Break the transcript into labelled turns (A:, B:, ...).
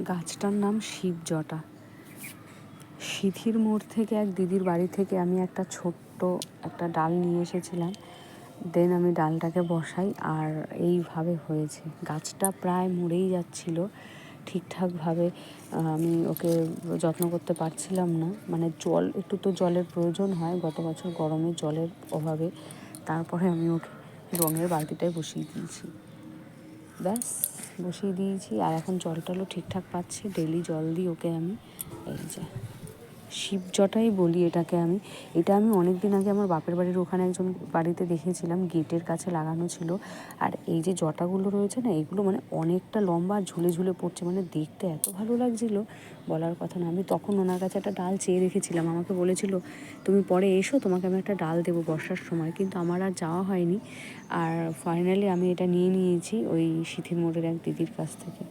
A: গাছটার নাম শিবজটা। সিথির মোড় থেকে এক দিদির বাড়ি থেকে আমি একটা ছোট্ট একটা ডাল নিয়ে এসেছিলাম। দেন আমি ডালটাকে বসাই আর এইভাবে হয়েছে। গাছটা প্রায় মরেই যাচ্ছিল, ঠিকঠাকভাবে আমি ওকে যত্ন করতে পারছিলাম না। মানে জল, একটু তো জলের প্রয়োজন হয়, গত বছর গরমে জলের অভাবে। তারপরে আমি ওকে রঙের বালতিটায় বসিয়ে দিয়েছি, ব্যাস বসিয়ে দিয়েছি। আর এখন জল টলও ঠিকঠাক পাচ্ছি, ডেলি জল দিই ওকে আমি। এই যে শিবজটাই বলি এটাকে আমি। এটা আমি অনেক দিন আগে আমার বাপের বাড়ির ওখানে একজন বাড়িতে দেখেছিলাম, গেটের কাছে লাগানো ছিল। আর এই যে জটাগুলো রয়েছে না, এগুলো মানে অনেকটা লম্বা, ঝুলে ঝুলে পড়ছে, মানে দেখতে এত ভালো লাগছিল বলার কথা না। আমি তখন ওনার কাছে একটা ডাল চেয়ে রেখেছিলাম, আমাকে বলেছিল তুমি পরে এসো, তোমাকে আমি একটা ডাল দেবো বর্ষার সময়, কিন্তু আমার আর যাওয়া হয়নি। আর ফাইনালি আমি এটা নিয়ে নিয়েছি ওই সিথির মোড়ের এক দিদির কাছ থেকে।